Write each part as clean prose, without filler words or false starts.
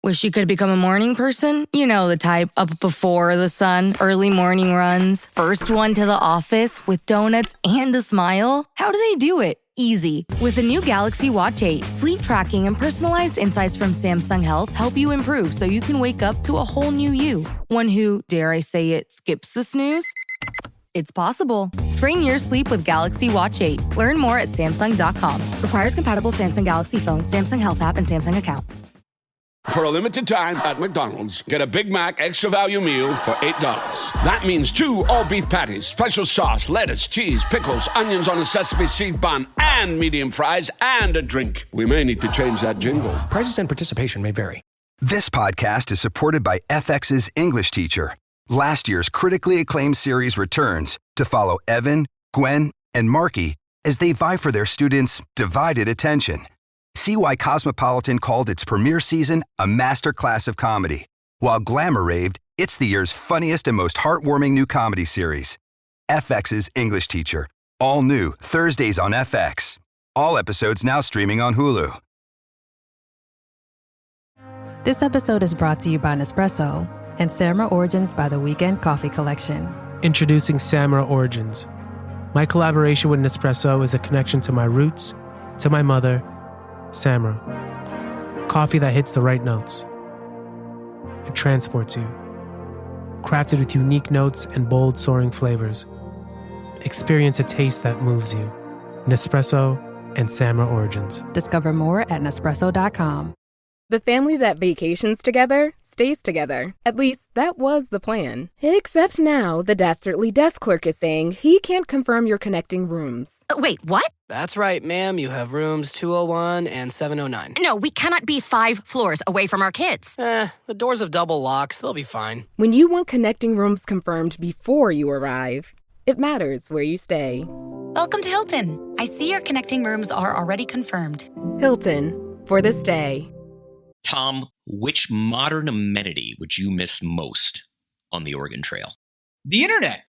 Wish you could become a morning person? You know the type, up before the sun, early morning runs, first one to the office with donuts and a smile. How do they do it? Easy. With the new Galaxy Watch 8, sleep tracking and personalized insights from Samsung Health help you improve so you can wake up to a whole new you. One who, dare I say it, skips the snooze? It's possible. Train your sleep with Galaxy Watch 8. Learn more at Samsung.com. Requires compatible Samsung Galaxy phone, Samsung Health app, and Samsung account. For a limited time at McDonald's, get a Big Mac Extra Value Meal for $8. That means 2 all-beef patties, special sauce, lettuce, cheese, pickles, onions on a sesame seed bun, and medium fries, and a drink. We may need to change that jingle. Prices and participation may vary. This podcast is supported by FX's English Teacher. Last year's critically acclaimed series returns to follow Evan, Gwen, and Marky as they vie for their students' divided attention. See why Cosmopolitan called its premiere season a masterclass of comedy, while Glamour raved it's the year's funniest and most heartwarming new comedy series. FX's English Teacher, all new Thursdays on FX. All episodes now streaming on Hulu. This episode is brought to you by Nespresso and Samra Origins by the Weekend Coffee Collection. Introducing Samra Origins. My collaboration with Nespresso is a connection to my roots, to my mother, Samra. Coffee that hits the right notes. It transports you. Crafted with unique notes and bold soaring flavors. Experience a taste that moves you. Nespresso and Samra Origins. Discover more at Nespresso.com. The family that vacations together stays together. At least, that was the plan. Except now, the Dastardly desk clerk is saying he can't confirm your connecting rooms. Wait, what? That's right, ma'am. You have rooms 201 and 709. No, we cannot be 5 floors away from our kids. The doors have double locks. They'll be fine. When you want connecting rooms confirmed before you arrive, it matters where you stay. Welcome to Hilton. I see your connecting rooms are already confirmed. Hilton, for the stay. Tom, which modern amenity would you miss most on the Oregon Trail? The internet.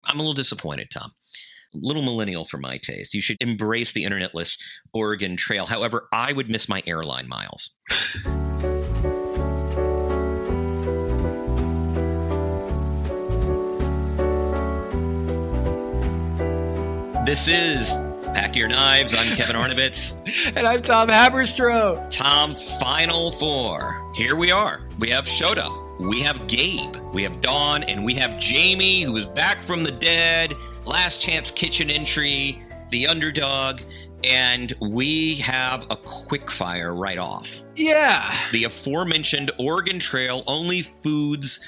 I'm a little disappointed, Tom. A little millennial for my taste. You should embrace the internetless Oregon Trail. However, I would miss my airline miles. This is Pack Your Knives. I'm Kevin Arnovitz. And I'm Tom Haberstroh. Tom, Final Four. Here we are. We have Shota. We have Gabe. We have Dawn. And we have Jamie, who is back from the dead. Last chance kitchen entry. The underdog. And we have a quick fire right off. Yeah. The aforementioned Oregon Trail, only foods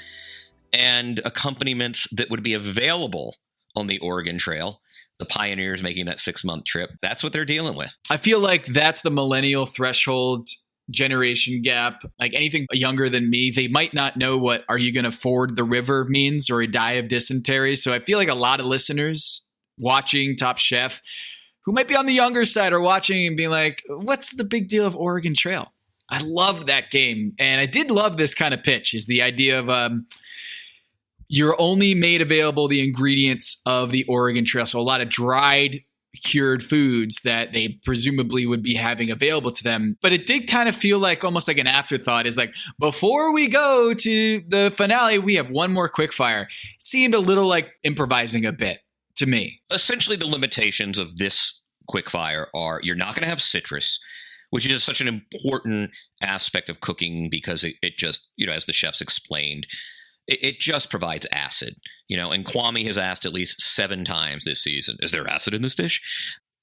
and accompaniments that would be available on the Oregon Trail. The pioneers making that 6-month trip. That's what they're dealing with. I feel like that's the millennial threshold generation gap. Like anything younger than me, they might not know what "are you going to ford the river" means or a die of dysentery. So I feel like a lot of listeners watching Top Chef who might be on the younger side are watching and being like, what's the big deal of Oregon Trail? I love that game. And I did love this kind of pitch, is the idea of you're only made available the ingredients of the Oregon Trail. So a lot of dried, cured foods that they presumably would be having available to them. But it did kind of feel like almost like an afterthought, is like, before we go to the finale, we have one more quick fire. It seemed a little like improvising a bit to me. Essentially, the limitations of this quick fire are you're not going to have citrus, which is such an important aspect of cooking because it just, as the chefs explained, it just provides acid, and Kwame has asked at least 7 times this season, is there acid in this dish?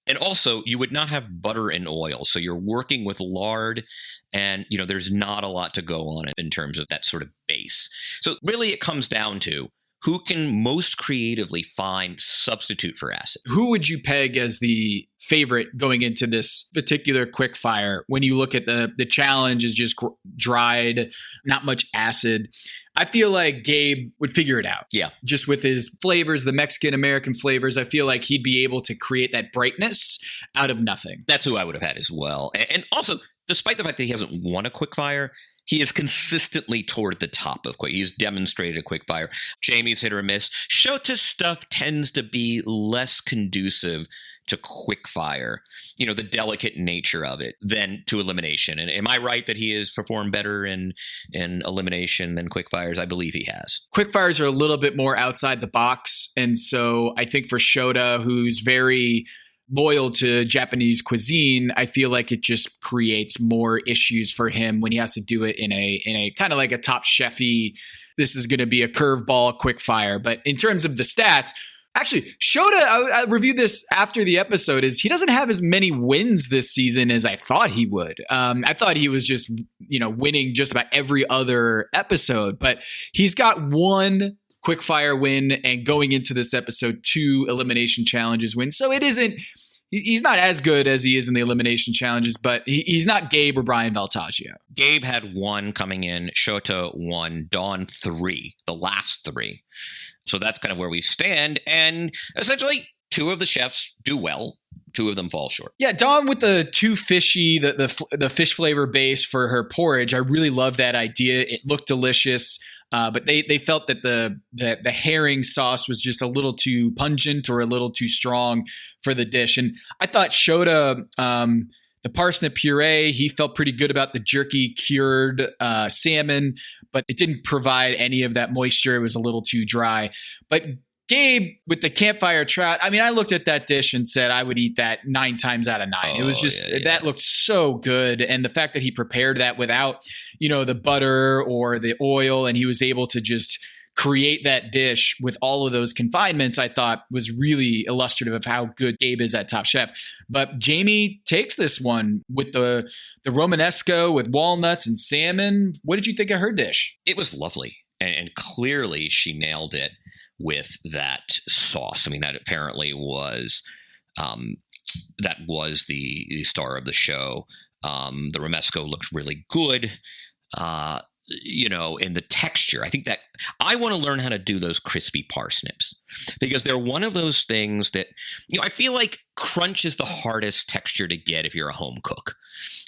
And also, you would not have butter and oil. So you're working with lard and, there's not a lot to go on in terms of that sort of base. So really it comes down to who can most creatively find substitute for acid. Who would you peg as the favorite going into this particular quick fire when you look at the challenge is just dried, not much acid? I feel like Gabe would figure it out. Yeah. Just with his flavors, the Mexican-American flavors, I feel like he'd be able to create that brightness out of nothing. That's who I would have had as well. And also, despite the fact that he hasn't won a quick fire, he is consistently toward the top of quick. He's demonstrated a quick fire. Jamie's hit or miss. Shota's stuff tends to be less conducive to quick fire, the delicate nature of it, than to elimination. And am I right that he has performed better in elimination than quick fires? I believe he has. Quick fires are a little bit more outside the box. And so I think for Shota, who's very loyal to Japanese cuisine, I feel like it just creates more issues for him when he has to do it in a kind of like a Top Chef-y, this is going to be a curveball quick fire. But in terms of the stats, actually, Shota, I reviewed this after the episode, is he doesn't have as many wins this season as I thought he would. I thought he was just, winning just about every other episode, but he's got one quickfire win and going into this episode 2 elimination challenges win. So he's not as good as he is in the elimination challenges, but he's not Gabe or Brian Valtaggio. Gabe had 1 coming in, Shota 1, Dawn 3, the last 3. So that's kind of where we stand. And essentially 2 of the chefs do well. 2 of them fall short. Yeah, Dawn with the too fishy, the fish flavor base for her porridge. I really love that idea. It looked delicious. But they felt that the herring sauce was just a little too pungent or a little too strong for the dish. And I thought Shota, the parsnip puree, he felt pretty good about the jerky cured salmon, but it didn't provide any of that moisture. It was a little too dry. But Gabe with the campfire trout, I mean, I looked at that dish and said I would eat that 9 times out of 9. It was just, that looked so good. And the fact that he prepared that without, the butter or the oil, and he was able to just create that dish with all of those confinements, I thought was really illustrative of how good Gabe is at Top Chef. But Jamie takes this one with the Romanesco with walnuts and salmon. What did you think of her dish? It was lovely. And clearly she nailed it with that sauce. I mean, that apparently was the star of the show. The Romesco looked really good. In the texture, I think that I want to learn how to do those crispy parsnips, because they're one of those things that, I feel like crunch is the hardest texture to get if you're a home cook,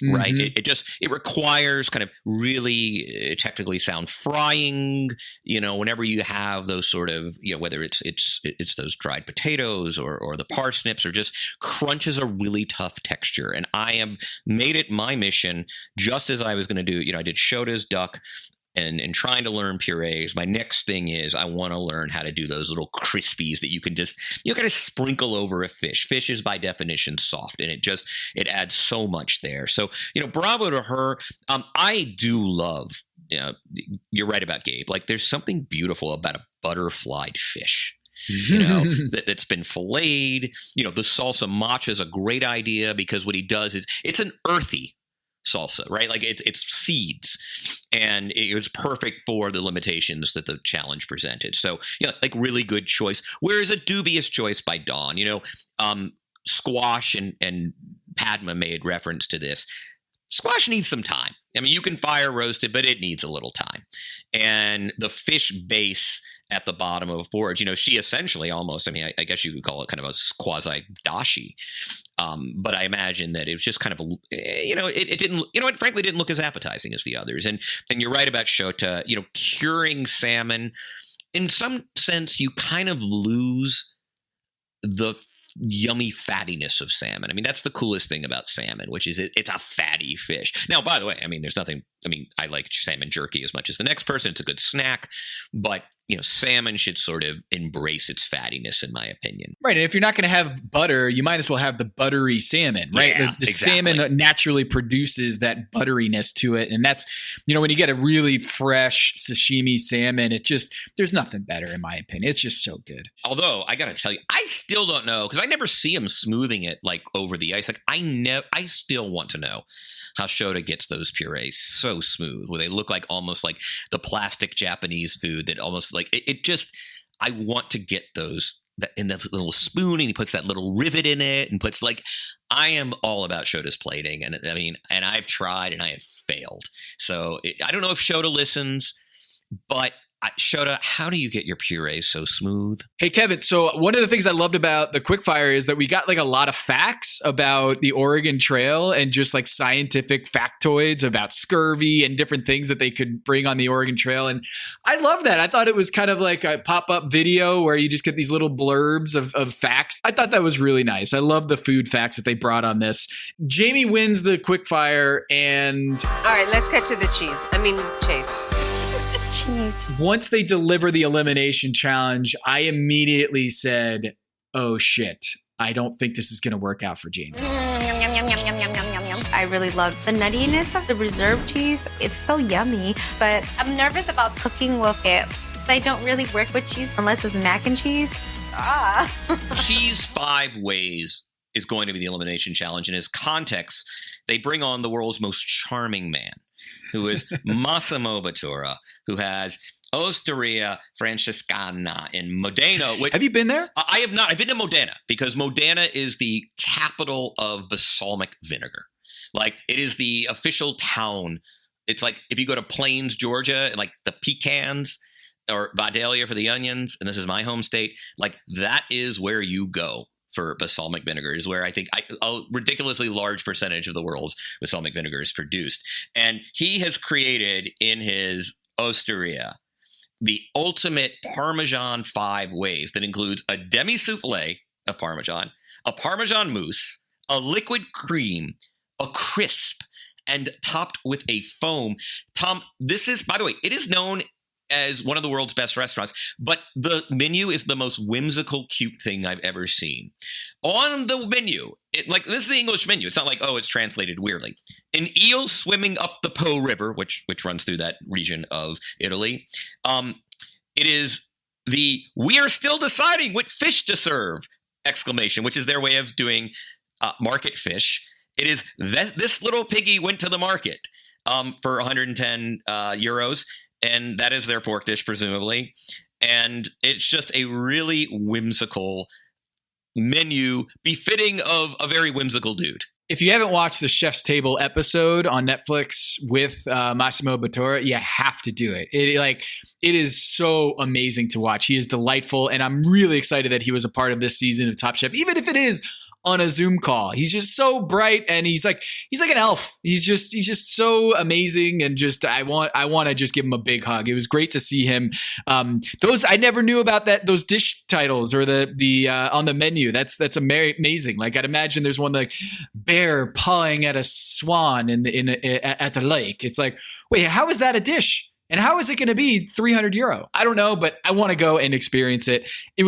right? It requires kind of really technically sound frying, whenever you have those sort of, whether it's those dried potatoes or the parsnips, or just crunch is a really tough texture. And I have made it my mission, just as I was going to do, I did Shota's duck, and trying to learn purees. My next thing is I want to learn how to do those little crispies that you can just, kind of sprinkle over a fish. Fish is by definition soft, and it adds so much there. So, bravo to her. I do love, you're right about Gabe. Like, there's something beautiful about a butterflied fish. That's been filleted. The salsa matcha is a great idea, because what he does is it's an earthy salsa, right? Like it's seeds, and it was perfect for the limitations that the challenge presented. So, like really good choice. Whereas a dubious choice by Dawn, squash and Padma made reference to this. Squash needs some time. I mean, you can fire roast it, but it needs a little time. And the fish base at the bottom of a porridge, she essentially almost, I guess you could call it kind of a quasi dashi. But I imagine that it was just kind of it didn't, it frankly didn't look as appetizing as the others. And you're right about Shota, curing salmon. In some sense, you kind of lose the yummy fattiness of salmon. I mean, that's the coolest thing about salmon, which is it's a fatty fish. Now, by the way, there's nothing, I like salmon jerky as much as the next person. It's a good snack, but salmon should sort of embrace its fattiness, in my opinion. Right. And if you're not going to have butter, you might as well have the buttery salmon, right? Yeah, the exactly. Salmon naturally produces that butteriness to it. And that's, when you get a really fresh sashimi salmon, there's nothing better, in my opinion. It's just so good. Although I got to tell you, I still don't know, because I never see him smoothing it like over the ice. Like I still want to know how Shota gets those purees so smooth, where they look like almost like the plastic Japanese food that almost like I want to get those in that little spoon, and he puts that little rivet in it and puts I am all about Shota's plating. And and I've tried and I have failed. So I don't know if Shota listens, but Shota, how do you get your puree so smooth? Hey, Kevin. So one of the things I loved about the quickfire is that we got like a lot of facts about the Oregon Trail and just like scientific factoids about scurvy and different things that they could bring on the Oregon Trail. And I love that. I thought it was kind of like a pop-up video where you just get these little blurbs of facts. I thought that was really nice. I love the food facts that they brought on this. Jamie wins the quickfire and... All right, let's cut to the cheese. Chase. Once they deliver the elimination challenge, I immediately said, oh shit, I don't think this is going to work out for Jamie. I really love the nuttiness of the reserve cheese. It's so yummy, but I'm nervous about cooking with it. I don't really work with cheese unless it's mac and cheese. Cheese 5 ways is going to be the elimination challenge. And as context, they bring on the world's most charming man, who is Massimo Bottura, who has Osteria Francescana in Modena. Have you been there? I have not. I've been to Modena because Modena is the capital of balsamic vinegar. Like, it is the official town. It's like if you go to Plains, Georgia, and like the pecans, or Vidalia for the onions, and this is my home state, like that is where you go for balsamic vinegar, is where I think a ridiculously large percentage of the world's balsamic vinegar is produced. And he has created in his osteria the ultimate Parmesan 5 ways that includes a demi-souffle of Parmesan, a Parmesan mousse, a liquid cream, a crisp, and topped with a foam. Tom, this is, by the way, it is known as one of the world's best restaurants, but the menu is the most whimsical, cute thing I've ever seen. On the menu, this is the English menu. It's not like, oh, it's translated weirdly. An eel swimming up the Po River, which runs through that region of Italy. It is the "we are still deciding what fish to serve!" exclamation, which is their way of doing market fish. It is this little piggy went to the market for 110 euros. And that is their pork dish, presumably. And it's just a really whimsical menu befitting of a very whimsical dude. If you haven't watched the Chef's Table episode on Netflix with Massimo Bottura, you have to do it. It is so amazing to watch. He is delightful. And I'm really excited that he was a part of this season of Top Chef, even if it is on a Zoom call. He's just so bright, and he's like an elf. He's just so amazing, and just I want to just give him a big hug. It was great to see him. Those I never knew about those dish titles or the on the menu. That's amazing. Like, I'd imagine there's one like bear pawing at a swan at the lake. It's like, wait, how is that a dish? And how is it going to be 300 euro? I don't know, but I want to go and experience it. It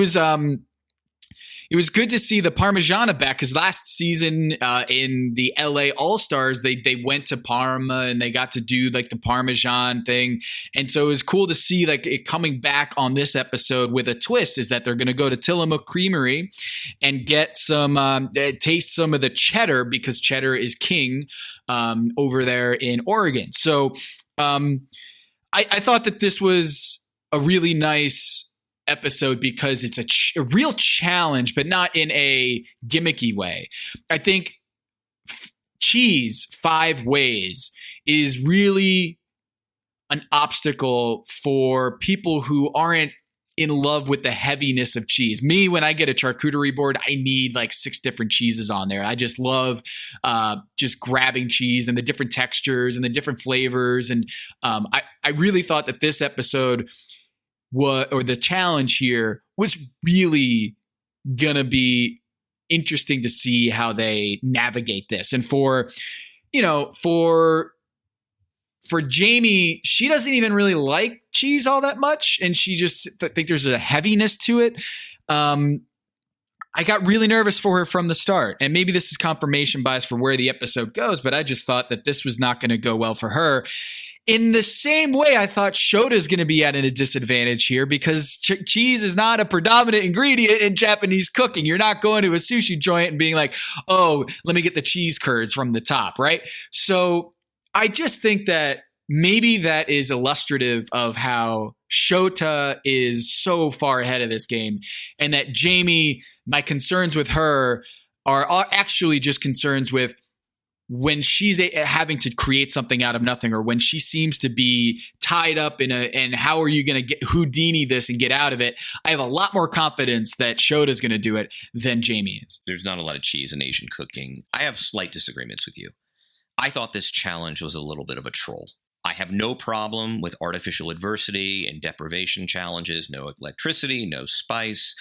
was good to see the Parmigiana back, because last season in the LA All-Stars, they went to Parma and they got to do like the Parmesan thing. And so it was cool to see like it coming back on this episode with a twist, is that they're going to go to Tillamook Creamery and get taste some of the cheddar, because cheddar is king over there in Oregon. So I thought that this was a really nice episode because it's a real challenge, but not in a gimmicky way. I think cheese 5 ways is really an obstacle for people who aren't in love with the heaviness of cheese. Me, when I get a charcuterie board, I need like 6 different cheeses on there. I just love just grabbing cheese and the different textures and the different flavors. And I really thought that this episode or the challenge here was really gonna be interesting to see how they navigate this. And for Jamie, she doesn't even really like cheese all that much, and she just think there's a heaviness to it. I got really nervous for her from the start, and maybe this is confirmation bias for where the episode goes, but I just thought that this was not going to go well for her. In the same way, I thought Shota's going to be at a disadvantage here, because cheese is not a predominant ingredient in Japanese cooking. You're not going to a sushi joint and being like, oh, let me get the cheese curds from the top, right? So I just think that maybe that is illustrative of how Shota is so far ahead of this game, and that Jamie, my concerns with her are actually just concerns with when she's having to create something out of nothing, or when she seems to be tied up and how are you going to get Houdini this and get out of it, I have a lot more confidence that Shota's going to do it than Jamie is. There's not a lot of cheese in Asian cooking. I have slight disagreements with you. I thought this challenge was a little bit of a troll. I have no problem with artificial adversity and deprivation challenges, no electricity, no spice.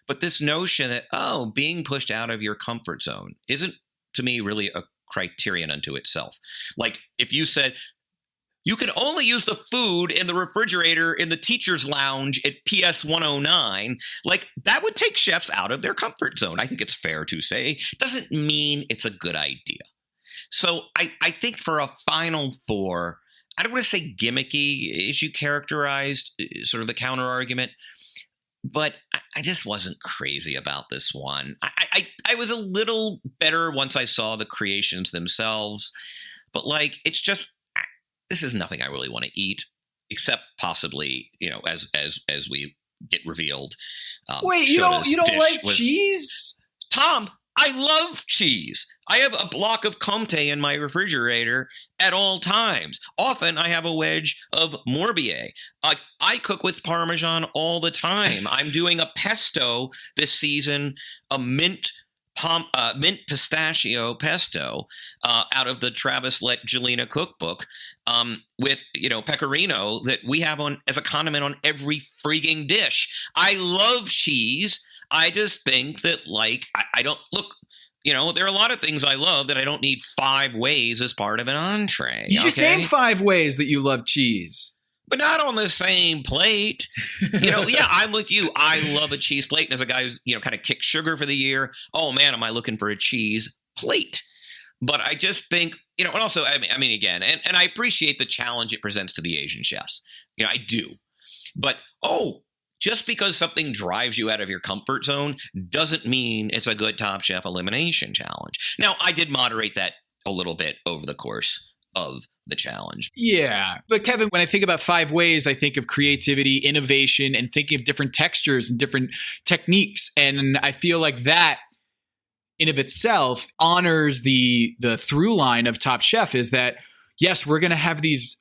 But this notion that, being pushed out of your comfort zone isn't, to me, really a criterion unto itself. Like if you said, you can only use the food in the refrigerator in the teacher's lounge at PS 109, like that would take chefs out of their comfort zone. I think it's fair to say. Doesn't mean it's a good idea. So I think for a final four, I don't want to say gimmicky, as you characterized, sort of the counter argument, but I just wasn't crazy about this one. I was a little better once I saw the creations themselves, but like it's just, this is nothing I really want to eat, except possibly, as we get revealed. Wait, you don't like cheese? Tom, I love cheese. I have a block of Comte in my refrigerator at all times. Often I have a wedge of Morbier. I cook with Parmesan all the time. I'm doing a pesto this season, a mint pistachio pesto out of the Travis Let Jelena cookbook with, pecorino that we have on as a condiment on every freaking dish. I love cheese. I just think that, I don't look. There are a lot of things I love that I don't need 5 ways as part of an entree. You just named 5 ways that you love cheese. But not on the same plate. Yeah, I'm with you. I love a cheese plate. And as a guy who's, kind of kicked sugar for the year, oh man, am I looking for a cheese plate? But I just think, and also, I mean, again, and I appreciate the challenge it presents to the Asian chefs. I do. But, just because something drives you out of your comfort zone doesn't mean it's a good Top Chef elimination challenge. Now, I did moderate that a little bit over the course of the challenge. Yeah. But Kevin, when I think about 5 ways, I think of creativity, innovation, and thinking of different textures and different techniques. And I feel like that in of itself honors the through line of Top Chef is that, yes, we're going to have these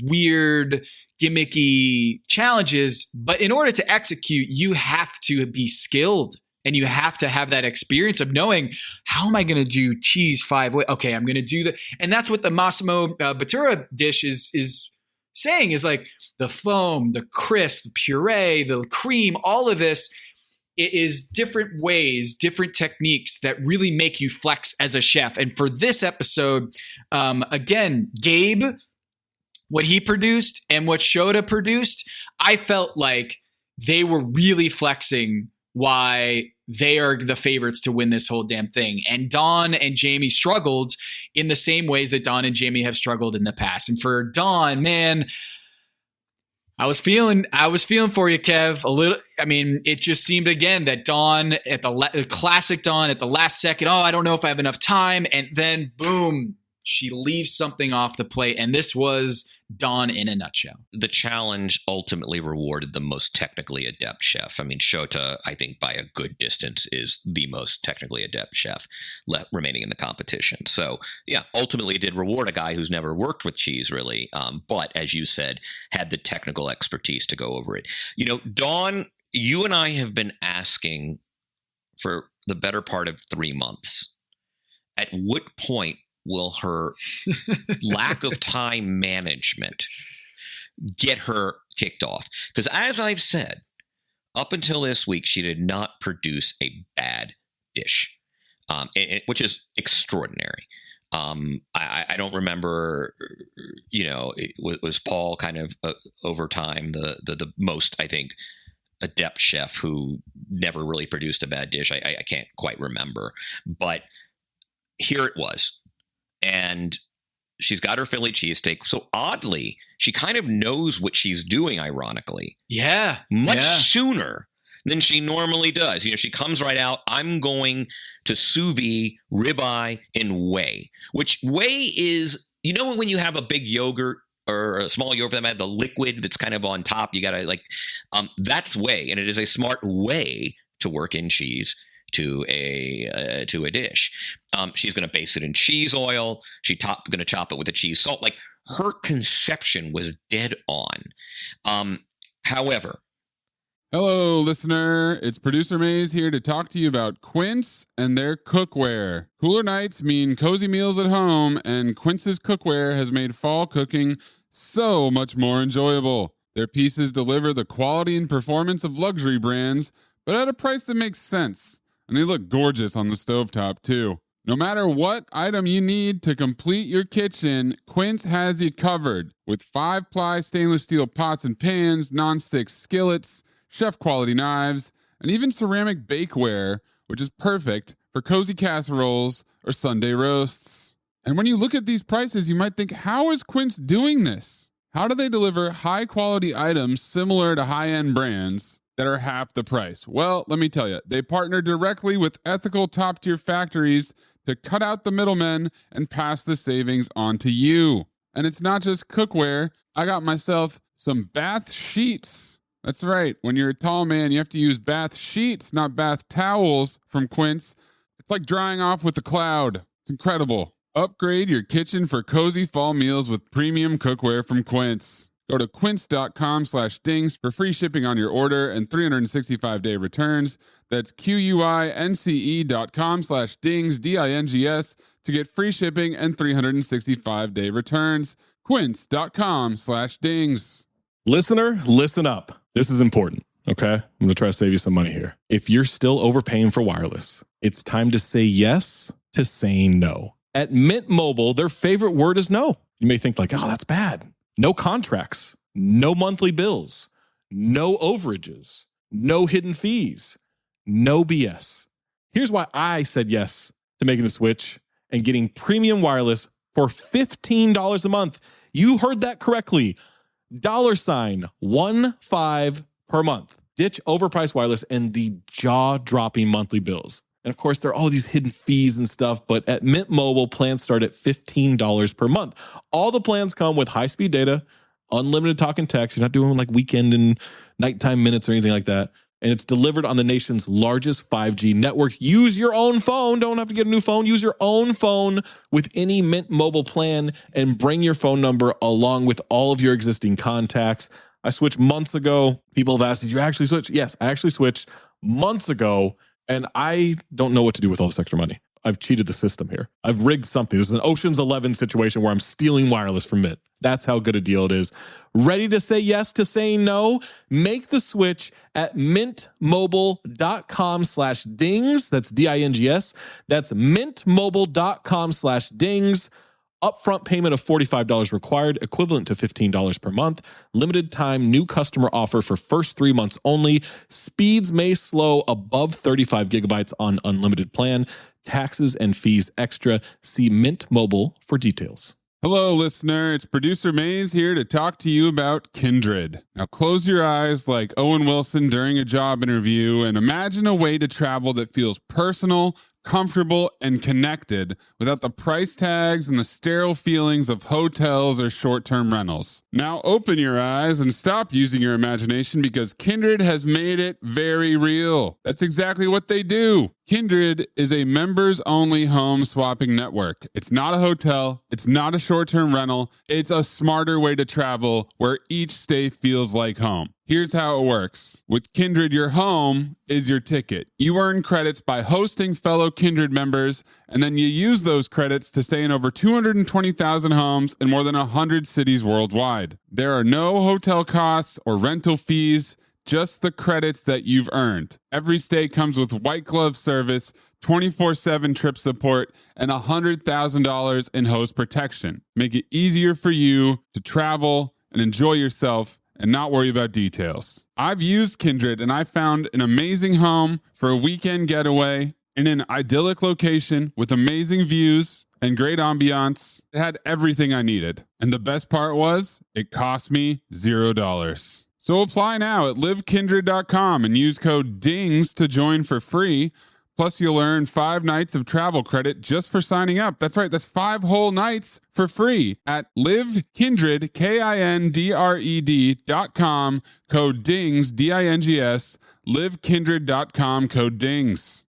weird, gimmicky challenges, but in order to execute, you have to be skilled and you have to have that experience of knowing, how am I going to do cheese 5 ways? Okay, I'm going to do that. And that's what the Massimo Bottura dish is saying, is like the foam, the crisp, the puree, the cream, all of this. It is different ways, different techniques that really make you flex as a chef. And for this episode, again, Gabe, what he produced and what Shota produced, I felt like they were really flexing why they are the favorites to win this whole damn thing. And Dawn and Jamie struggled in the same ways that Dawn and Jamie have struggled in the past. And for Dawn, man, I was feeling for you, Kev, a little. I mean, it just seemed again that Dawn at the classic Dawn at the last second, I don't know if I have enough time. And then boom, she leaves something off the plate. And this was Dawn in a nutshell. The challenge ultimately rewarded the most technically adept chef. I mean, Shota, I think by a good distance, is the most technically adept chef left remaining in the competition. So yeah, ultimately it did reward a guy who's never worked with cheese really, but as you said, had the technical expertise to go over it. Dawn, you and I have been asking for the better part of 3 months, at what point will her lack of time management get her kicked off? Because as I've said, up until this week, she did not produce a bad dish, which is extraordinary. I don't remember, was Paul kind of over time the most, I think, adept chef who never really produced a bad dish. I can't quite remember, but here it was. And she's got her Philly cheesesteak. So oddly, she kind of knows what she's doing, ironically. Yeah. Much sooner than she normally does. She comes right out, I'm going to sous vide ribeye in whey, which whey is, when you have a big yogurt or a small yogurt that had the liquid that's kind of on top, you got to that's whey. And it is a smart way to work in cheese. to a dish. She's going to base it in cheese oil. She's going to chop it with a cheese salt. Like, her conception was dead on. However, hello, listener. It's producer Maze here to talk to you about Quince and their cookware. Cooler nights mean cozy meals at home, and Quince's cookware has made fall cooking so much more enjoyable. Their pieces deliver the quality and performance of luxury brands, but at a price that makes sense. And they look gorgeous on the stovetop, too. No matter what item you need to complete your kitchen, Quince has you covered. With 5-ply stainless steel pots and pans, nonstick skillets, chef-quality knives, and even ceramic bakeware, which is perfect for cozy casseroles or Sunday roasts. And when you look at these prices, you might think, how is Quince doing this? How do they deliver high-quality items similar to high-end brands that are half the price? Well, let me tell you, they partner directly with ethical top-tier factories to cut out the middlemen and pass the savings on to you. And it's not just cookware. I got myself some bath sheets. That's right. When you're a tall man, you have to use bath sheets, not bath towels from Quince. It's like drying off with a cloud. It's incredible. Upgrade your kitchen for cozy fall meals with premium cookware from Quince. Go to quince.com/dings for free shipping on your order and 365-day returns. That's QUINCE.com/dings, DINGS, to get free shipping and 365-day returns. Quince.com/dings. Listener, listen up. This is important, okay? I'm going to try to save you some money here. If you're still overpaying for wireless, it's time to say yes to saying no. At Mint Mobile, their favorite word is no. You may think like, oh, that's bad. No contracts, no monthly bills, no overages, no hidden fees, no BS. Here's why I said yes to making the switch and getting premium wireless for $15 a month. You heard that correctly. $15 per month. Ditch overpriced wireless and the jaw-dropping monthly bills. And of course, there are all these hidden fees and stuff, but at Mint Mobile, plans start at $15 per month. All the plans come with high-speed data, unlimited talk and text. You're not doing like weekend and nighttime minutes or anything like that. And it's delivered on the nation's largest 5G network. Use your own phone. Don't have to get a new phone. Use your own phone with any Mint Mobile plan and bring your phone number along with all of your existing contacts. I switched months ago. People have asked, did you actually switch? Yes, I actually switched months ago. And I don't know what to do with all this extra money. I've cheated the system here. I've rigged something. This is an Ocean's 11 situation where I'm stealing wireless from Mint. That's how good a deal it is. Ready to say yes to saying no? Make the switch at mintmobile.com/dings. That's DINGS. That's mintmobile.com/dings. Upfront payment of $45 required, equivalent to $15 per month. Limited time new customer offer for first 3 months only. Speeds may slow above 35 gigabytes on unlimited plan. Taxes and fees extra. See Mint Mobile for details. Hello, listener. It's producer Maze here to talk to you about Kindred. Now, close your eyes like Owen Wilson during a job interview and imagine a way to travel that feels personal, comfortable, and connected without the price tags and the sterile feelings of hotels or short-term rentals. Now open your eyes and stop using your imagination because Kindred has made it very real. That's exactly what they do. Kindred is a members-only home swapping network. It's not a hotel. It's not a short-term rental. It's a smarter way to travel where each stay feels like home. Here's how it works. With Kindred, your home is your ticket. You earn credits by hosting fellow Kindred members, and then you use those credits to stay in over 220,000 homes in more than 100 cities worldwide. There are no hotel costs or rental fees, just the credits that you've earned. Every stay comes with white glove service, 24/7 trip support, and $100,000 in host protection. Make it easier for you to travel and enjoy yourself and not worry about details. I've used Kindred and I found an amazing home for a weekend getaway in an idyllic location with amazing views and great ambiance. It had everything I needed. And the best part was, it cost me $0. So apply now at livekindred.com and use code DINGS to join for free. Plus, you'll earn 5 nights of travel credit just for signing up. That's right, that's 5 whole nights for free at livekindred, KINDRED.com, code DINGS, DINGS, livekindred.com, code DINGS.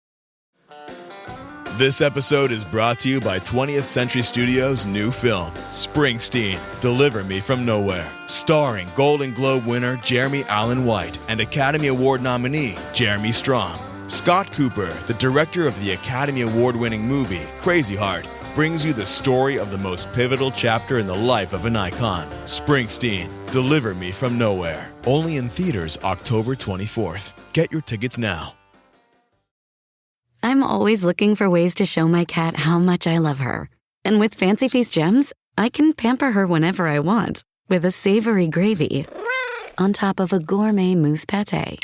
This episode is brought to you by 20th Century Studios' new film, Springsteen, Deliver Me From Nowhere, starring Golden Globe winner Jeremy Allen White and Academy Award nominee Jeremy Strong. Scott Cooper, the director of the Academy Award-winning movie Crazy Heart, brings you the story of the most pivotal chapter in the life of an icon. Springsteen, Deliver Me From Nowhere. Only in theaters October 24th. Get your tickets now. I'm always looking for ways to show my cat how much I love her. And with Fancy Feast gems, I can pamper her whenever I want with a savory gravy on top of a gourmet mousse pâté.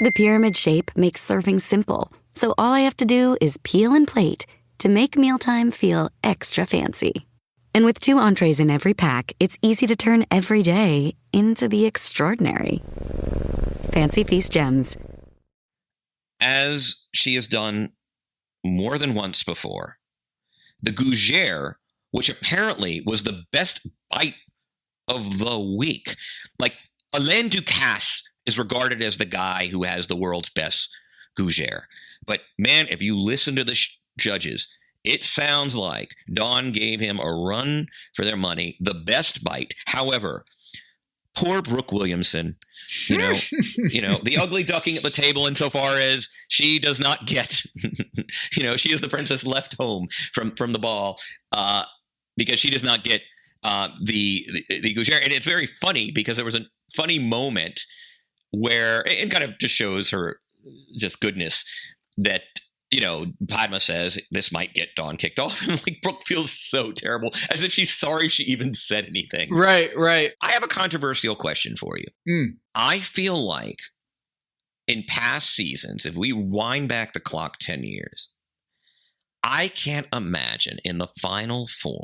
The pyramid shape makes serving simple, so all I have to do is peel and plate to make mealtime feel extra fancy. And with 2 entrees in every pack, it's easy to turn every day into the extraordinary. Fancy Feast gems. As she has done more than once before, the gougère, which apparently was the best bite of the week. Like, Alain Ducasse is regarded as the guy who has the world's best gougère. But man, if you listen to the judges, it sounds like Dawn gave him a run for their money, the best bite. However, poor Brooke Williamson, the ugly ducking at the table insofar as she does not get, she is the princess left home from the ball because she does not get the gougère. And it's very funny because there was a funny moment where it kind of just shows her just goodness that, Padma says this might get Dawn kicked off. And like Brooke feels so terrible, as if she's sorry she even said anything. Right. I have a controversial question for you. I feel like in past seasons, if we wind back the clock 10 years, I can't imagine in the final 4,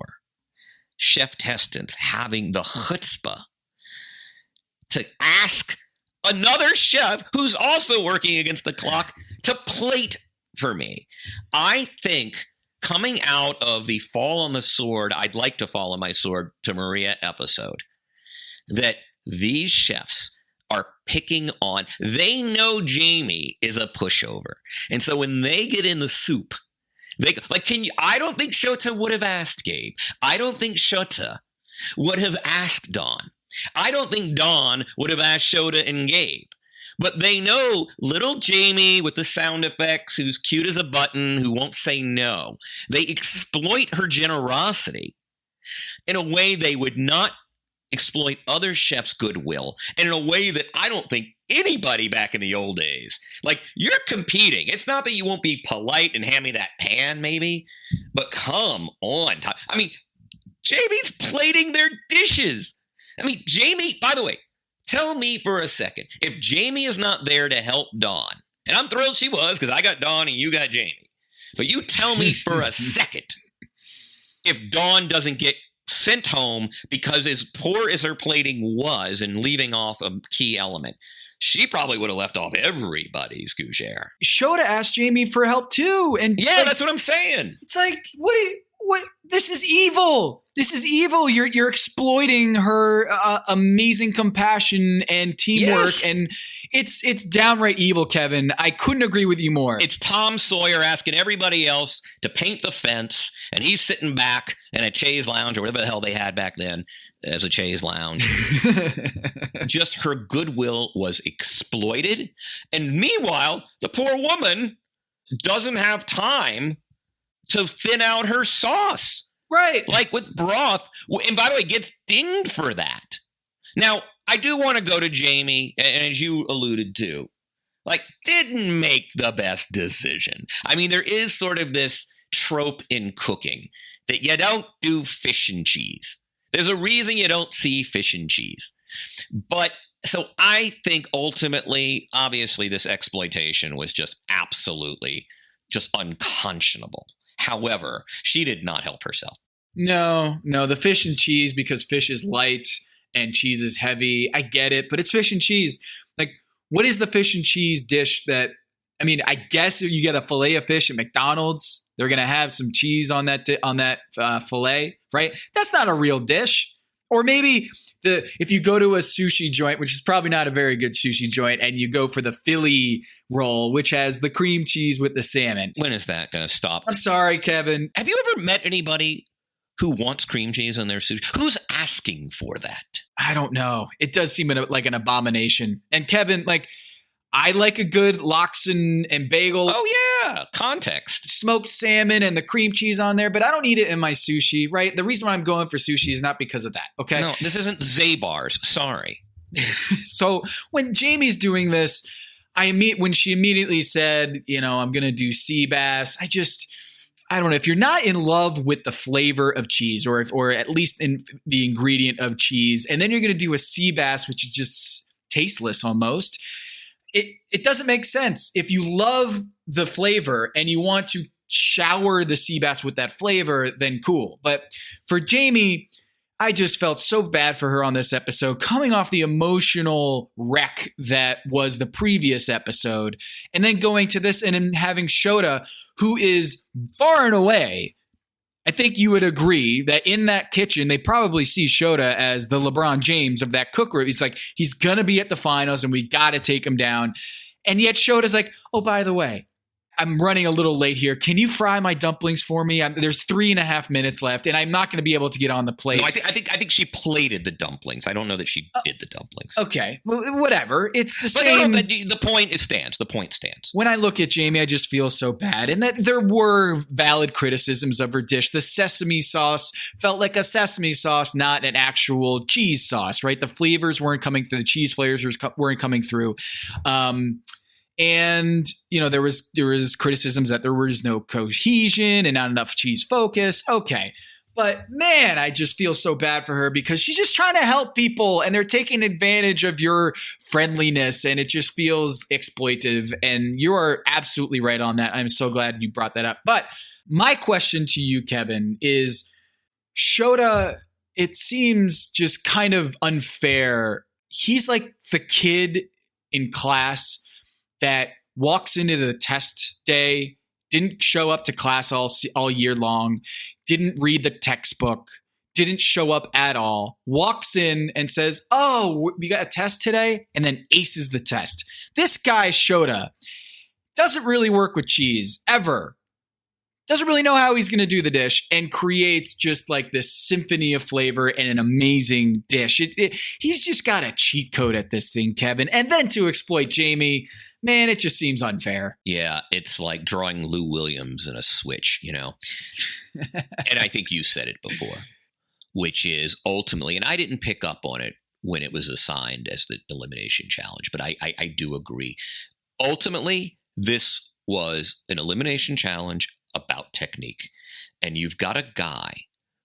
Chef Testance having the chutzpah to ask another chef who's also working against the clock to plate for me. I think coming out of the Fall on the Sword, I'd like to fall on my sword to Maria episode, that these chefs are picking on, they know Jamie is a pushover. And so when they get in the soup, I don't think Shota would have asked Gabe. I don't think Shota would have asked Dawn. I don't think Dawn would have asked Shota and Gabe. But they know little Jamie with the sound effects, who's cute as a button, who won't say no. They exploit her generosity in a way they would not exploit other chefs' goodwill, and in a way that I don't think anybody back in the old days. Like, you're competing. It's not that you won't be polite and hand me that pan, maybe, but come on. I mean, Jamie's plating their dishes. I mean, Jamie, by the way, tell me for a second, if Jamie is not there to help Dawn, and I'm thrilled she was because I got Dawn and you got Jamie, but you tell me for a second, if Dawn doesn't get sent home because as poor as her plating was and leaving off a key element, she probably would have left off everybody's gougère. Shota asked Jamie for help too. And yeah, that's what I'm saying. It's like, what? This is evil. This is evil. You're exploiting her amazing compassion and teamwork, yes. And it's downright evil, Kevin. I couldn't agree with you more. It's Tom Sawyer asking everybody else to paint the fence, and he's sitting back in a chaise lounge or whatever the hell they had back then as a chaise lounge. Just her goodwill was exploited, and meanwhile, the poor woman doesn't have time to thin out her sauce. Right. Like with broth. And by the way, gets dinged for that. Now, I do want to go to Jamie, and as you alluded to, like, didn't make the best decision. I mean, there is sort of this trope in cooking that you don't do fish and cheese. There's a reason you don't see fish and cheese. But so I think ultimately, obviously, this exploitation was just absolutely just unconscionable. However, she did not help herself. No, the fish and cheese, because fish is light and cheese is heavy. I get it, but it's fish and cheese. Like, what is the fish and cheese dish that, I mean, I guess if you get a fillet of fish at McDonald's, they're going to have some cheese on that fillet, right? That's not a real dish. Or maybe if you go to a sushi joint, which is probably not a very good sushi joint, and you go for the Philly roll, which has the cream cheese with the salmon. When is that going to stop? I'm sorry, Kevin. Have you ever met anybody who wants cream cheese on their sushi? Who's asking for that? I don't know. It does seem like an abomination. And Kevin, like, I like a good lox and bagel. Oh, yeah. Context. Smoked salmon and the cream cheese on there, but I don't eat it in my sushi, right? The reason why I'm going for sushi is not because of that, okay? No, this isn't Zabar's. Sorry. So when Jamie's doing this, when she immediately said, I'm going to do sea bass, I don't know. If you're not in love with the flavor of cheese or at least in the ingredient of cheese, and then you're going to do a sea bass, which is just tasteless almost, it doesn't make sense. If you love the flavor and you want to shower the sea bass with that flavor, then cool. But for Jamie, I just felt so bad for her on this episode, coming off the emotional wreck that was the previous episode, and then going to this and then having Shota, who is far and away, I think you would agree that in that kitchen, they probably see Shota as the LeBron James of that cookery. He's like, he's going to be at the finals and we got to take him down. And yet Shota's like, oh, by the way, I'm running a little late here. Can you fry my dumplings for me? There's 3.5 minutes left, and I'm not going to be able to get on the plate. No, I think she plated the dumplings. I don't know that she did the dumplings. Okay, well, whatever. It's the same. No, the point stands. The point stands. When I look at Jamie, I just feel so bad, and that there were valid criticisms of her dish. The sesame sauce felt like a sesame sauce, not an actual cheese sauce. Right? The flavors weren't coming through. The cheese flavors weren't coming through. And, there was criticisms that there was no cohesion and not enough cheese focus. Okay. But man, I just feel so bad for her because she's just trying to help people and they're taking advantage of your friendliness and it just feels exploitative. And you are absolutely right on that. I'm so glad you brought that up. But my question to you, Kevin, is Shota, it seems just kind of unfair. He's like the kid in class that walks into the test day, didn't show up to class all year long, didn't read the textbook, didn't show up at all, walks in and says, oh, we got a test today, and then aces the test. This guy, Shota, doesn't really work with cheese, ever. Doesn't really know how he's going to do the dish and creates just like this symphony of flavor and an amazing dish. He's just got a cheat code at this thing, Kevin. And then to exploit Jamie, man, it just seems unfair. Yeah, it's like drawing Lou Williams in a Switch, And I think you said it before, which is ultimately, and I didn't pick up on it when it was assigned as the elimination challenge, but I do agree. Ultimately, this was an elimination challenge about technique. And you've got a guy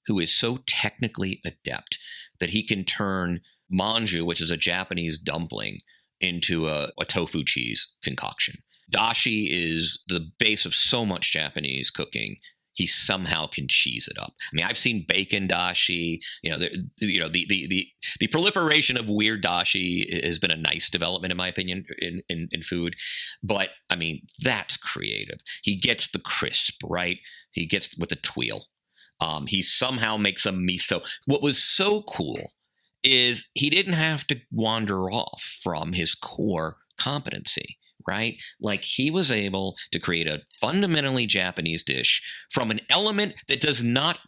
who is so technically adept that he can turn manju, which is a Japanese dumpling, into a tofu cheese concoction. Dashi is the base of so much Japanese cooking. He somehow can cheese it up. I mean, I've seen bacon dashi. The proliferation of weird dashi has been a nice development, in my opinion, in food. But I mean, that's creative. He gets the crisp, right? He gets with a tweel. He somehow makes a miso. What was so cool is he didn't have to wander off from his core competency. Right? Like he was able to create a fundamentally Japanese dish from an element that does not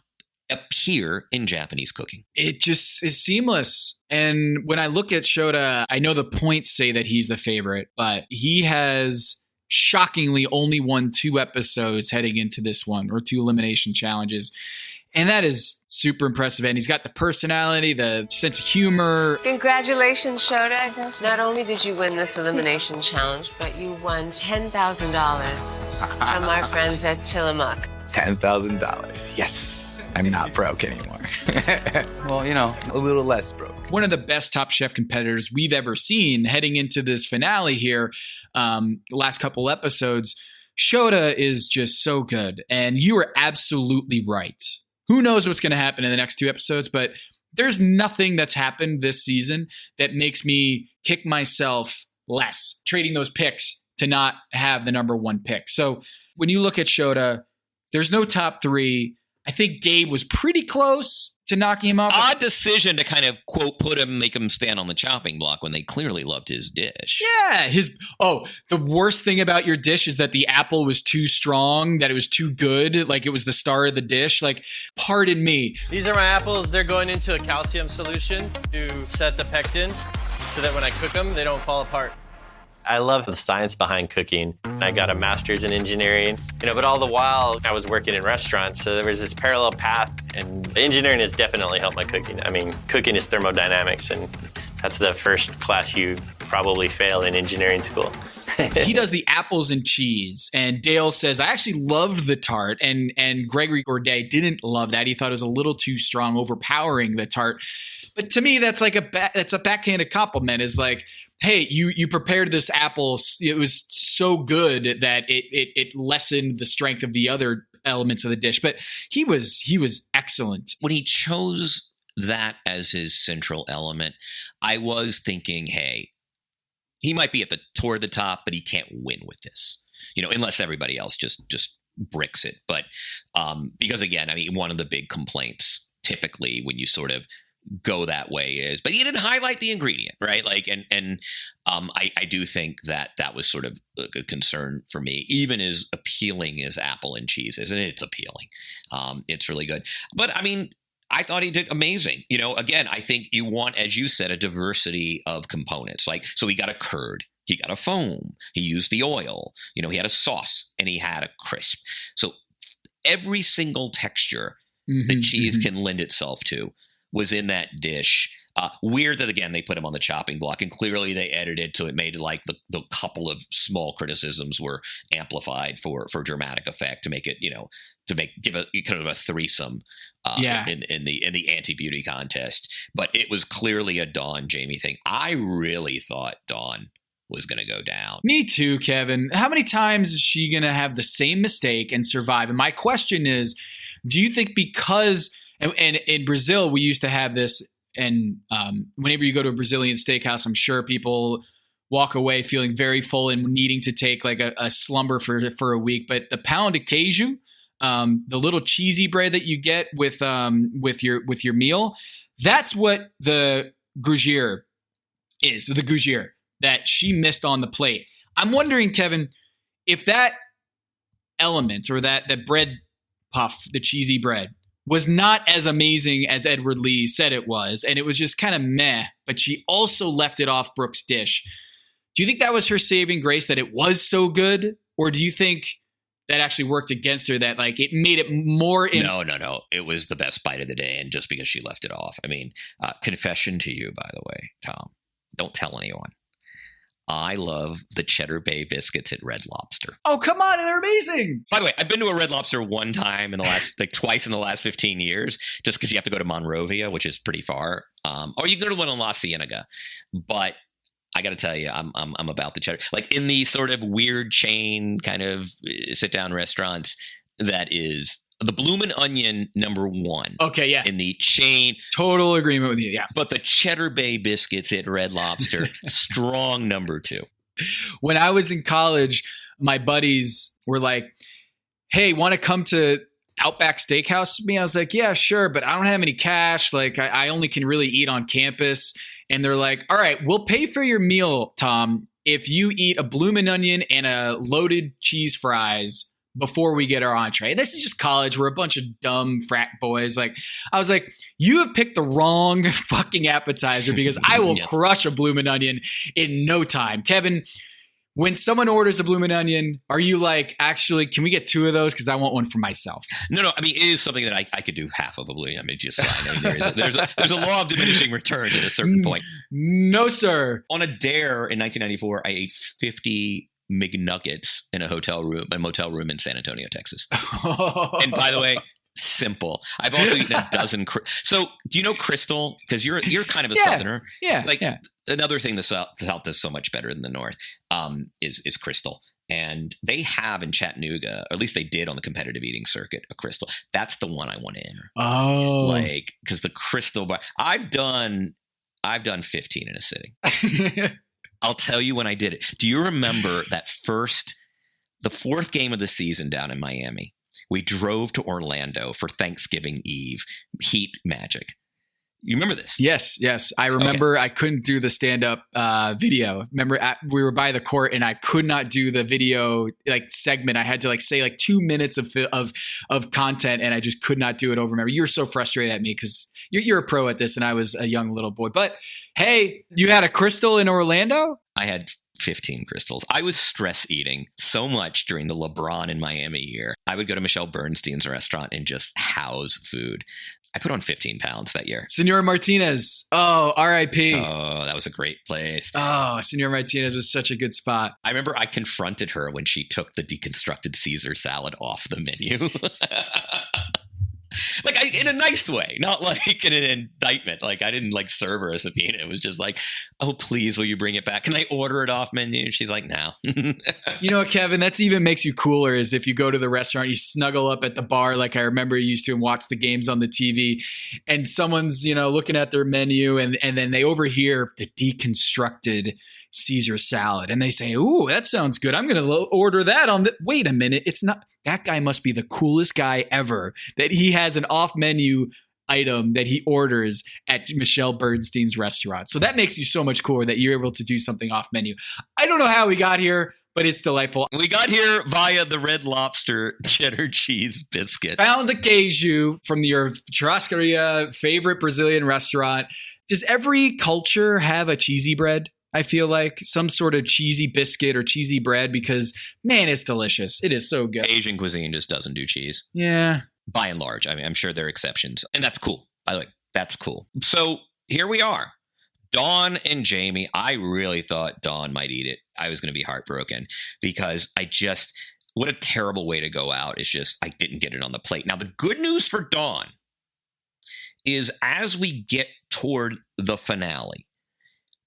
appear in Japanese cooking. It just is seamless. And when I look at Shota, I know the points say that he's the favorite, but he has shockingly only won 2 episodes heading into this one, or 2 elimination challenges. And that is super impressive. And he's got the personality, the sense of humor. Congratulations, Shota. Not only did you win this elimination challenge, but you won $10,000 from our friends at Tillamook. $10,000. Yes. I'm not broke anymore. Well, a little less broke. One of the best Top Chef competitors we've ever seen heading into this finale here, last couple episodes. Shota is just so good. And you are absolutely right. Who knows what's going to happen in the next 2 episodes, but there's nothing that's happened this season that makes me kick myself less, trading those picks to not have the number 1 pick. So when you look at Shota, there's no top 3. I think Gabe was pretty close. to knocking him off? Odd decision to kind of, quote, make him stand on the chopping block when they clearly loved his dish. Yeah. The worst thing about your dish is that the apple was too strong, that it was too good, like it was the star of the dish. Like, pardon me. These are my apples. They're going into a calcium solution to set the pectin so that when I cook them, they don't fall apart. I love the science behind cooking. I got a master's in engineering, but all the while I was working in restaurants, so there was this parallel path, and engineering has definitely helped my cooking. I mean, cooking is thermodynamics, and that's the first class you probably fail in engineering school. He does the apples and cheese, and Dale says, I actually loved the tart, and Gregory Gourdet didn't love that. He thought it was a little too strong, overpowering the tart. But to me, that's like that's a backhanded compliment. Is like, hey, you prepared this apple. It was so good that it lessened the strength of the other elements of the dish. But he was excellent. When he chose that as his central element, I was thinking, hey, he might be toward the top, but he can't win with this, unless everybody else just bricks it. But because again, I mean, one of the big complaints typically when you sort of go that way is, but he didn't highlight the ingredient, right? Like, I do think that was sort of a concern for me, even as appealing as apple and cheese is, and it's appealing. It's really good. But I mean, I thought he did amazing. Again, I think you want, as you said, a diversity of components. Like, so he got a curd, he got a foam, he used the oil, he had a sauce, and he had a crisp. So every single texture that cheese can lend itself to was in that dish. Weird that, again, they put him on the chopping block, and clearly they edited to it, made it like the couple of small criticisms were amplified for dramatic effect to make it, give a kind of a threesome in the anti-beauty contest. But it was clearly a Dawn Jamie thing. I really thought Dawn was going to go down. Me too, Kevin. How many times is she going to have the same mistake and survive? And my question is, do you think because and in Brazil, we used to have this, and whenever you go to a Brazilian steakhouse, I'm sure people walk away feeling very full and needing to take like a slumber for a week. But the pão de queijo, the little cheesy bread that you get with your meal, that's what the gougère is, the gougère that she missed on the plate. I'm wondering, Kevin, if that element or that bread puff, the cheesy bread, was not as amazing as Edward Lee said it was, and it was just kind of meh, but she also left it off Brooke's dish. Do you think that was her saving grace, that it was so good? Or do you think that actually worked against her, that like it made it more... No. It was the best bite of the day, and just because she left it off. I mean, confession to you, by the way, Tom, don't tell anyone. I love the Cheddar Bay biscuits at Red Lobster. Oh, come on. They're amazing. By the way, I've been to a Red Lobster one time in the last, twice in the last 15 years, just because you have to go to Monrovia, which is pretty far. Or you can go to one in La Cienega. But I got to tell you, I'm about the cheddar. Like in these sort of weird chain kind of sit down restaurants, that is the Bloomin' Onion #1. Okay, yeah. In the chain. Total agreement with you, yeah. But the Cheddar Bay biscuits at Red Lobster, strong #2. When I was in college, my buddies were like, hey, want to come to Outback Steakhouse with me? I was like, yeah, sure, but I don't have any cash. Like, I only can really eat on campus. And they're like, all right, we'll pay for your meal, Tom, if you eat a Bloomin' Onion and a loaded cheese fries before we get our entree. This is just college. We're a bunch of dumb frat boys. Like, I was like, you have picked the wrong fucking appetizer, because I will crush a Bloomin' Onion in no time. Kevin, when someone orders a Bloomin' Onion, are you like, actually, can we get 2 of those? Because I want one for myself. No. I mean, it is something that I could do half of a Bloomin' Onion. Just I mean, there's a law of diminishing returns at a certain point. No, sir. On a dare in 1994, I ate 50 McNuggets in a motel room in San Antonio, Texas. And by the way, simple. I've also eaten a dozen. So do you know Crystal? Because you're kind of a Southerner. Yeah. Another thing the South does so much better than the North is Crystal. And they have in Chattanooga, or at least they did on the competitive eating circuit, a Crystal. That's the one I want to enter. Oh. Like, because the Crystal bar, I've done 15 in a sitting. I'll tell you when I did it. Do you remember the 4th game of the season down in Miami? We drove to Orlando for Thanksgiving Eve. Heat magic. You remember this? Yes. I remember. Okay. I couldn't do the stand-up video. Remember, we were by the court, and I could not do the video segment. I had to say 2 minutes of content, and I just could not do it over. Remember, you were so frustrated at me because you're a pro at this, and I was a young little boy. But hey, you had a crystal in Orlando? I had 15 crystals. I was stress eating so much during the LeBron in Miami year. I would go to Michelle Bernstein's restaurant and just house food. I put on 15 pounds that year. Senora Martinez. Oh, R.I.P. Oh, that was a great place. Oh, Senora Martinez was such a good spot. I remember I confronted her when she took the deconstructed Caesar salad off the menu. In a nice way, not in an indictment. I didn't serve her a subpoena. It was just oh, please, will you bring it back? Can I order it off menu? And she's like, no. You know what, Kevin? That's even makes you cooler is if you go to the restaurant, you snuggle up at the bar like I remember you used to and watch the games on the TV, and someone's, looking at their menu and then they overhear the deconstructed Caesar salad and they say, ooh, that sounds good. I'm going to order that on the, wait a minute. It's not, that guy must be the coolest guy ever that he has an off menu item that he orders at Michelle Bernstein's restaurant. So that makes you so much cooler that you're able to do something off menu. I don't know how we got here, but it's delightful. We got here via the Red Lobster cheddar cheese biscuit. Found the queijo from your churrascaria, favorite Brazilian restaurant. Does every culture have a cheesy bread? I feel like some sort of cheesy biscuit or cheesy bread because, man, it's delicious. It is so good. Asian cuisine just doesn't do cheese. Yeah. By and large. I mean, I'm sure there are exceptions. And that's cool. That's cool. So here we are. Dawn and Jamie. I really thought Dawn might eat it. I was going to be heartbroken because what a terrible way to go out. It's just, I didn't get it on the plate. Now, the good news for Dawn is as we get toward the finale,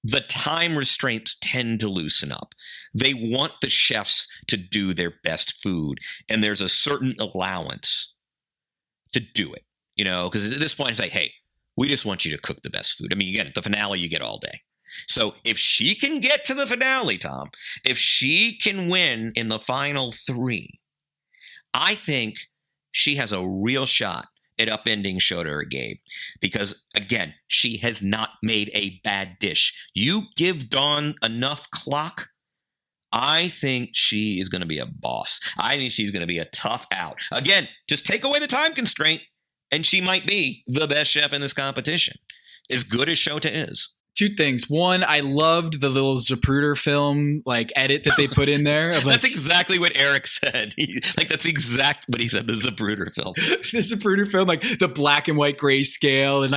the time restraints tend to loosen up. They want the chefs to do their best food, and there's a certain allowance to do it, because at this point it's like, hey, we just want you to cook the best food. I mean, you get the finale, you get all day. So if she can get to the finale, Tom, if she can win in the final 3, I think she has a real shot at upending Shota or Gabe because, again, she has not made a bad dish. You give Dawn enough clock, I think she is going to be a boss. I think she's going to be a tough out. Again, just take away the time constraint, and she might be the best chef in this competition, as good as Shota is. 2 things. One, I loved the little Zapruder film edit that they put in there. That's exactly what Eric said. That's exact what he said. The Zapruder film. The Zapruder film, the black and white grayscale, and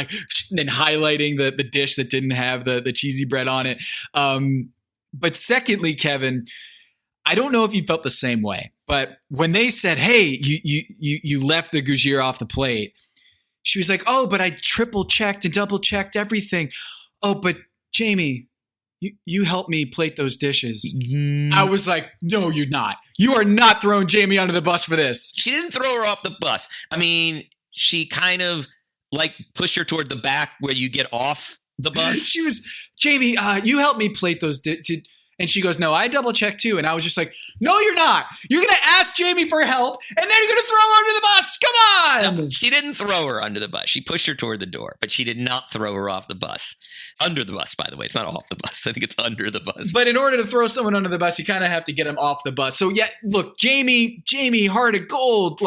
then highlighting the dish that didn't have the cheesy bread on it. But secondly, Kevin, I don't know if you felt the same way, but when they said, "Hey, you left the gougère off the plate," she was like, "Oh, but I triple checked and double checked everything." Oh, but Jamie, you helped me plate those dishes. I was like, no, you're not. You are not throwing Jamie under the bus for this. She didn't throw her off the bus. I mean, she kind of pushed her toward the back where you get off the bus. She was, Jamie, you helped me plate those dishes. And she goes, no, I double checked too. And I was just like, no, you're not. You're going to ask Jamie for help, and then you're going to throw her under the bus. Come on. No, she didn't throw her under the bus. She pushed her toward the door, but she did not throw her off the bus. Under the bus, by the way. It's not off the bus. I think it's under the bus. But in order to throw someone under the bus, you kind of have to get them off the bus. So yeah, look, Jamie, heart of gold.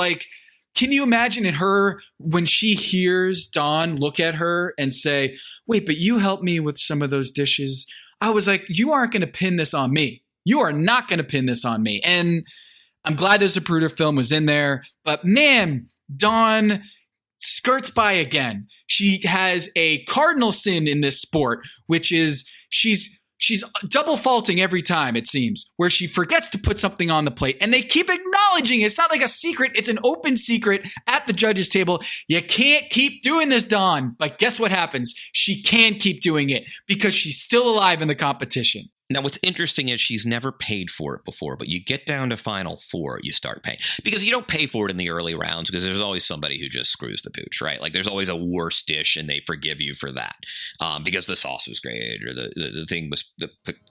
Can you imagine her when she hears Dawn look at her and say, wait, but you helped me with some of those dishes. I was like, you aren't going to pin this on me. You are not going to pin this on me. And I'm glad this Zapruder film was in there. But man, Dawn skirts by again. She has a cardinal sin in this sport, which is she's double faulting every time, it seems, where she forgets to put something on the plate. And they keep acknowledging it. It's not like a secret. It's an open secret at the judges' table. You can't keep doing this, Dawn. But guess what happens? She can keep doing it because she's still alive in the competition. Now, what's interesting is she's never paid for it before, but you get down to final 4, you start paying. Because you don't pay for it in the early rounds because there's always somebody who just screws the pooch, right? There's always a worse dish and they forgive you for that because the sauce was great or the thing was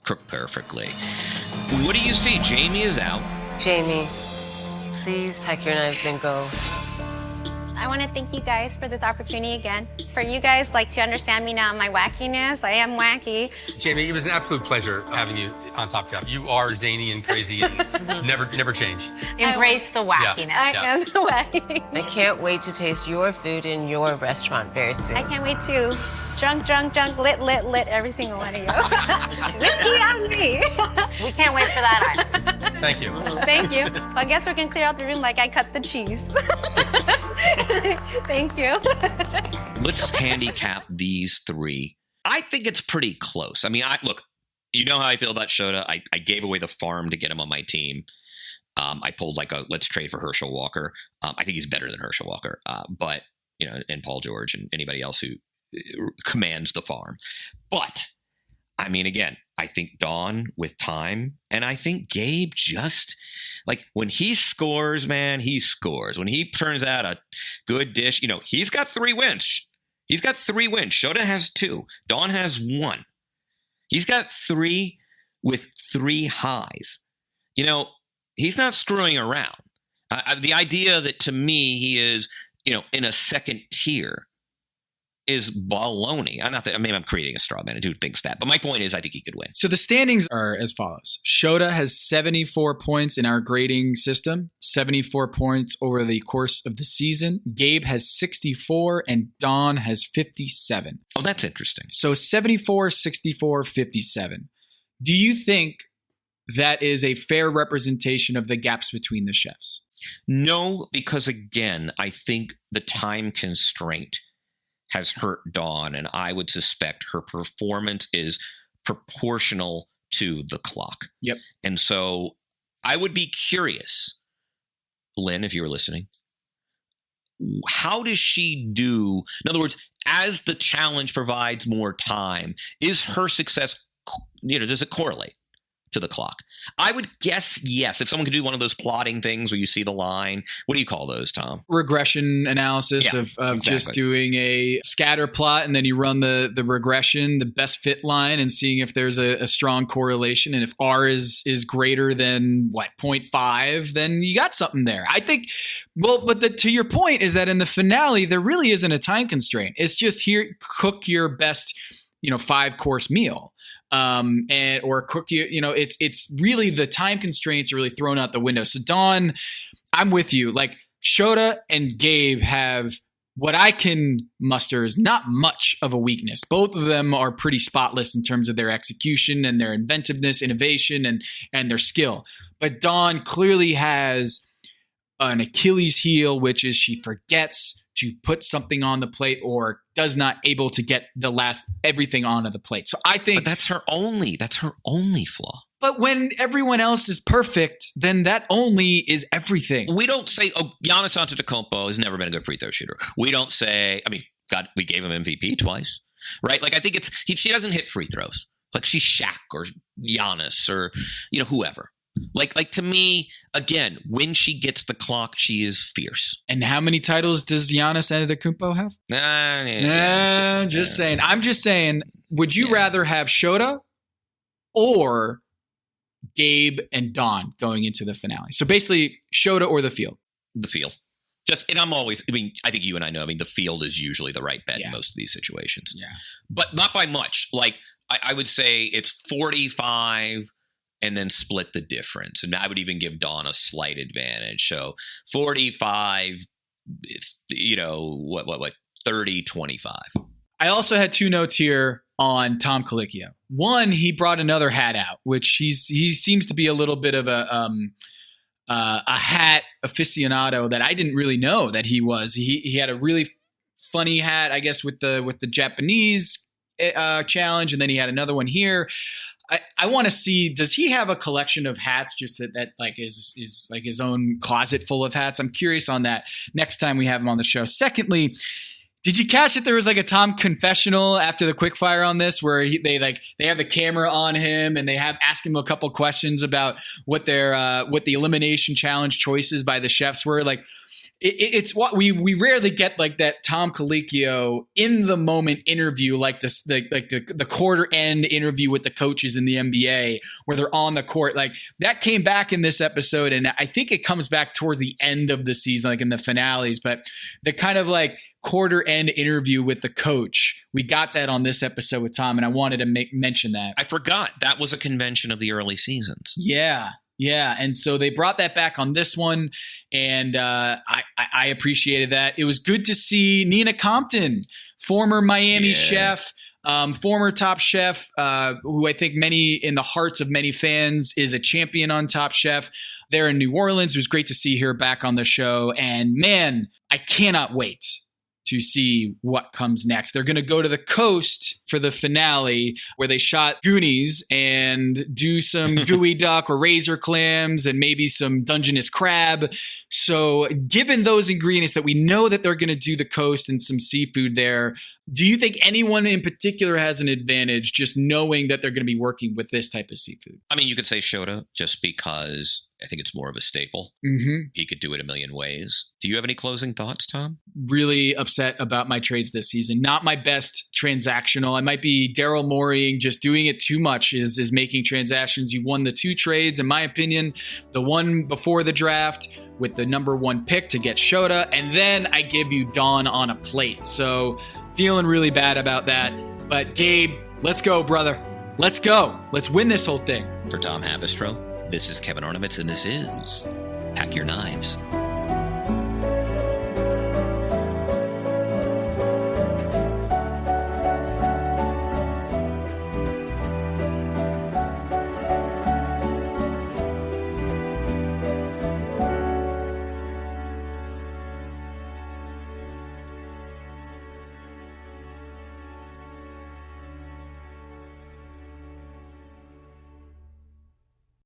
cooked perfectly. What do you see? Jamie is out. Jamie, Please pack your knives and go. I want to thank you guys for this opportunity again. For you guys, like, to understand me now, my wackiness. I am wacky. Jamie, it was an absolute pleasure having you on Top Chef. You are zany and crazy and never change. Embrace the wackiness. Yeah. I am the wacky. I can't wait to taste your food in your restaurant very soon. I can't wait to drunk, lit, every single one of you. Whiskey on me. We can't wait for that either. Thank you. Thank you. Well, I guess we can clear out the room like I cut the cheese. Thank you. Let's handicap these three. I think it's pretty close. I mean, look, you know how I feel about Shota. I gave away the farm to get him on my team. I pulled like a let's trade for Herschel Walker. I think he's better than Herschel Walker, but and Paul George and anybody else who commands the farm. But I mean, again, I think Dawn with time, and I think Gabe just like when he scores, man, he scores. When he turns out a good dish, he's got 3 wins. He's got 3 wins. Shota has 2. Dawn has 1. He's got 3 with 3 highs. He's not screwing around. The idea that to me he is, in a second tier is baloney. I'm creating a straw man. Who thinks that? But my point is, I think he could win. So the standings are as follows. Shota has 74 points in our grading system, 74 points over the course of the season. Gabe has 64 and Dawn has 57. Oh, that's interesting. So 74, 64, 57. Do you think that is a fair representation of the gaps between the chefs? No, because again, I think the time constraint has hurt Dawn, and I would suspect her performance is proportional to the clock. Yep. And so I would be curious, Lynn, if you were listening, how does she do? In other words, as the challenge provides more time, is her success, does it correlate to the clock? I would guess yes. If someone could do one of those plotting things where you see the line, what do you call those, Tom? Regression analysis of exactly. Just doing a scatter plot, and then you run the regression, the best fit line, and seeing if there's a strong correlation. And if R is greater than 0.5, then you got something there. I think, but to your point is that in the finale, there really isn't a time constraint. It's just here, cook your best, 5-course meal. Or cook it's really the time constraints are really thrown out the window. So Dawn, I'm with you. Like Shota and Gabe have what I can muster is not much of a weakness. Both of them are pretty spotless in terms of their execution and their inventiveness, innovation, and their skill. But Dawn clearly has an Achilles heel, which is she forgets to put something on the plate or does not able to get everything onto the plate. So I think that's her only flaw. But when everyone else is perfect, then that only is everything. We don't say, Giannis Antetokounmpo has never been a good free throw shooter. We don't say, God, we gave him MVP twice, right? Like I think she doesn't hit free throws. Like she's Shaq or Giannis or, whoever. Like to me, again, when she gets the clock, she is fierce. And how many titles does Giannis Antetokounmpo have? Saying. I'm just saying, would you rather have Shota or Gabe and Dawn going into the finale? So basically, Shota or the field? The field. And I'm always, I think you and I know, the field is usually the right bet in most of these situations. Yeah. But not by much. Like, I would say it's 45 and then split the difference. And I would even give Dawn a slight advantage. So 45, 30, 25. I also had 2 notes here on Tom Colicchio. One, he brought another hat out, which he seems to be a little bit of a hat aficionado that I didn't really know that he was. He had a really funny hat, I guess, with the Japanese challenge, and then he had another one here. I want to see, does he have a collection of hats just that like is like his own closet full of hats? I'm curious on that next time we have him on the show. Secondly, did you catch that there was like a Tom confessional after the quickfire on this where they have the camera on him and they ask him a couple questions about what the elimination challenge choices by the chefs were? Like, it's what we rarely get, like that Tom Colicchio in the moment interview, like this, the quarter end interview with the coaches in the NBA where they're on the court. Like that came back in this episode, and I think it comes back towards the end of the season, like in the finales. But the kind of like quarter end interview with the coach, we got that on this episode with Tom, and I wanted to mention that. I forgot that was a convention of the early seasons. Yeah, and so they brought that back on this one, and I appreciated that. It was good to see Nina Compton, former Miami chef, former Top Chef, who I think in the hearts of many fans is a champion on Top Chef. There in New Orleans, it was great to see her back on the show, and man, I cannot wait to see what comes next. They're going to go to the coast for the finale where they shot Goonies and do some gooey duck or razor clams and maybe some Dungeness crab. So given those ingredients that we know that they're going to do the coast and some seafood there, do you think anyone in particular has an advantage just knowing that they're going to be working with this type of seafood? I mean, you could say Shota just because I think it's more of a staple. Mm-hmm. He could do it a million ways. Do you have any closing thoughts, Tom? Really upset about my trades this season. Not my best transactional. I might be Daryl Moreying, just doing it too much is making transactions. You won the 2 trades, in my opinion. The one before the draft with the number 1 pick to get Shota, and then I give you Dawn on a plate. So feeling really bad about that. But Gabe, let's go, brother. Let's go. Let's win this whole thing. For Tom Habistro, this is Kevin Ornaments, and this is Pack Your Knives.